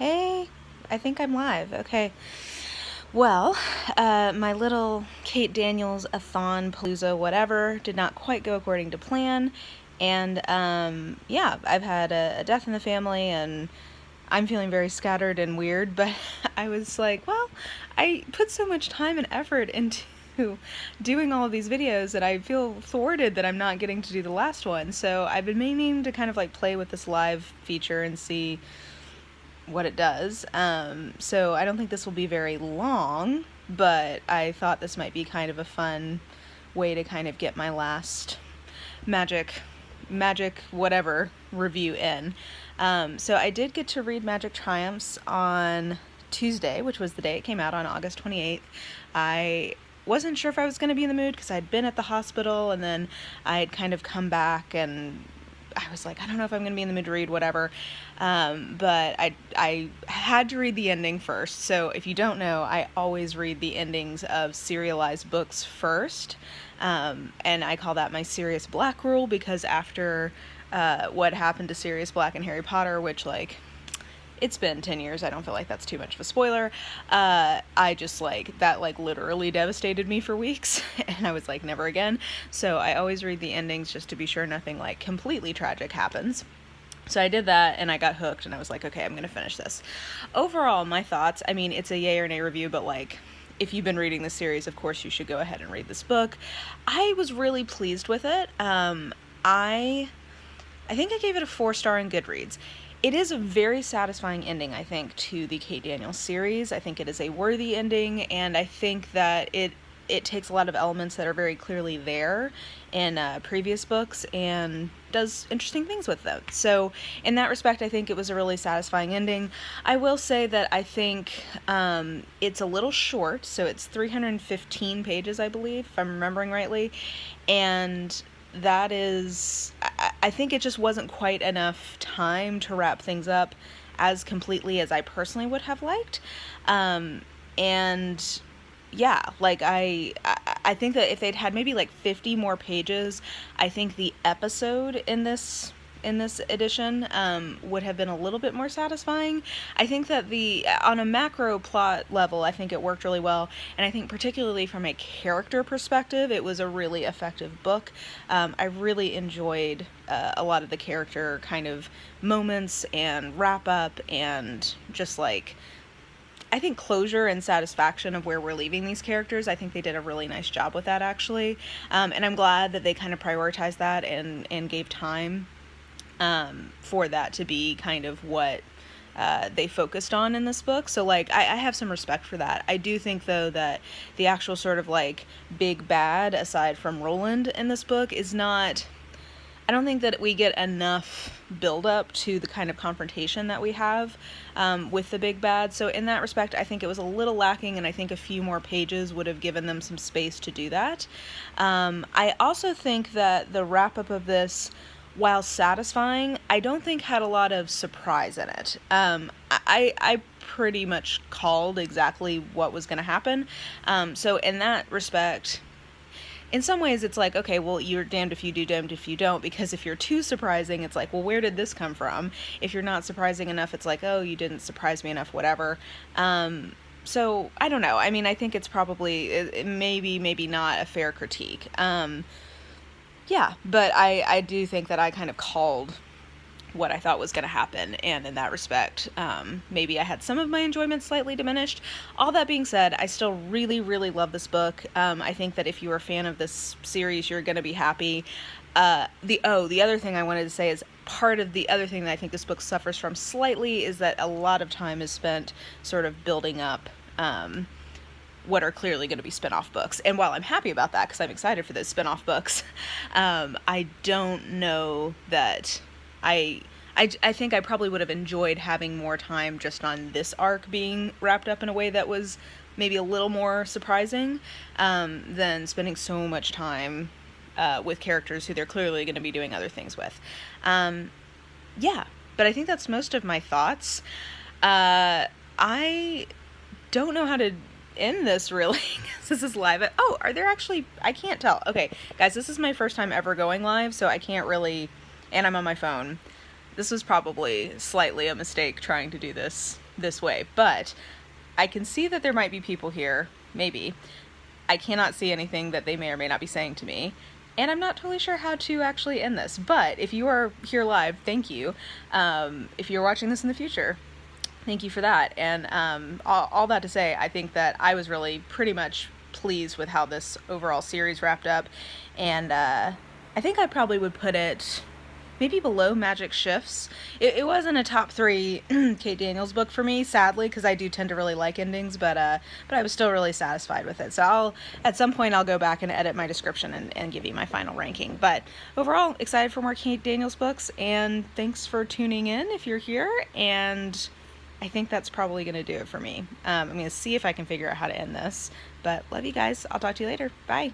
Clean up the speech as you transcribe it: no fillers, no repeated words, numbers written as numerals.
Hey, I think I'm live. Okay. Well, my little Kate-Daniels-a-thon palooza whatever did not quite go according to plan. And yeah, I've had a death in the family and I'm feeling very scattered and weird, but I was like, well, I put so much time and effort into doing all of these videos that I feel thwarted that I'm not getting to do the last one. So I've been meaning to kind of like play with this live feature and see what it does. So I don't think this will be very long, but I thought this might be kind of a fun way to kind of get my last magic whatever review in. So I did get to read Magic Triumphs on Tuesday, which was the day it came out on August 28th. I wasn't sure if I was going to be in the mood because I'd been at the hospital and then I'd kind of come back and I was like, I don't know if I'm going to be in the mood to read, whatever. But I had to read the ending first. So if you don't know, I always read the endings of serialized books first. And I call that my Sirius Black rule because after what happened to Sirius Black and Harry Potter, which, like, it's been 10 years, I don't feel like that's too much of a spoiler, I just, like, that, like, literally devastated me for weeks, and I was like, never again. So I always read the endings just to be sure nothing, like, completely tragic happens. So I did that, and I got hooked, and I was like, okay, I'm gonna finish this. Overall, my thoughts, I mean, it's a yay or nay review, but, like, if you've been reading this series, of course you should go ahead and read this book. I was really pleased with it. I think I gave it a 4-star in Goodreads. It is a very satisfying ending, I think, to the Kate Daniels series. I think it is a worthy ending, and I think that it takes a lot of elements that are very clearly there in previous books and does interesting things with them. So in that respect, I think it was a really satisfying ending. I will say that I think it's a little short, so it's 315 pages, I believe, if I'm remembering rightly, and that is, I think it just wasn't quite enough time to wrap things up as completely as I personally would have liked. And yeah, like I think that if they'd had maybe like 50 more pages, I think the episode in this edition would have been a little bit more satisfying. I think that on a macro plot level, I think it worked really well, and I think particularly from a character perspective, it was a really effective book. I really enjoyed a lot of the character kind of moments and wrap up and just like, I think closure and satisfaction of where we're leaving these characters. I think they did a really nice job with that, actually. And I'm glad that they kind of prioritized that and gave time for that to be kind of what they focused on in this book. So, like, I have some respect for that. I do think, though, that the actual sort of, like, big bad, aside from Roland in this book, is not... I don't think that we get enough build up to the kind of confrontation that we have with the big bad. So in that respect, I think it was a little lacking, and I think a few more pages would have given them some space to do that. I also think that the wrap up of this, while satisfying, I don't think had a lot of surprise in it. I pretty much called exactly what was going to happen. So in that respect, in some ways it's like, okay, well, you're damned if you do, damned if you don't, because if you're too surprising, it's like, well, where did this come from? If you're not surprising enough, it's like, oh, you didn't surprise me enough, whatever. So I don't know. I mean, I think it's probably maybe not a fair critique. Yeah, but I do think that I kind of called what I thought was going to happen, and in that respect, maybe I had some of my enjoyment slightly diminished. All that being said, I still really, really love this book. I think that if you're a fan of this series, you're going to be happy. The other thing I wanted to say is part of the other thing that I think this book suffers from slightly is that a lot of time is spent sort of building up what are clearly going to be spin-off books. And while I'm happy about that, because I'm excited for those spin-off books, I don't know that... I think I probably would have enjoyed having more time just on this arc being wrapped up in a way that was maybe a little more surprising than spending so much time with characters who they're clearly going to be doing other things with. Yeah, but I think that's most of my thoughts. I don't know how to end this, really. This is live. Are there actually... I can't tell. Okay, guys, this is my first time ever going live, so I can't really... And I'm on my phone. this was probably slightly a mistake trying to do this way, but I can see that there might be people here, maybe. I cannot see anything that they may or may not be saying to me, and I'm not totally sure how to actually end this, but if you are here live, thank you. If you're watching this in the future, thank you for that. And all that to say, I think that I was really pretty much pleased with how this overall series wrapped up, and I think I probably would put it maybe below Magic Shifts. It wasn't a top 3 Kate Daniels book for me, sadly, because I do tend to really like endings, but I was still really satisfied with it. So at some point I'll go back and edit my description and give you my final ranking. But overall, excited for more Kate Daniels books, and thanks for tuning in if you're here, and I think that's probably going to do it for me. I'm going to see if I can figure out how to end this, but love you guys. I'll talk to you later. Bye.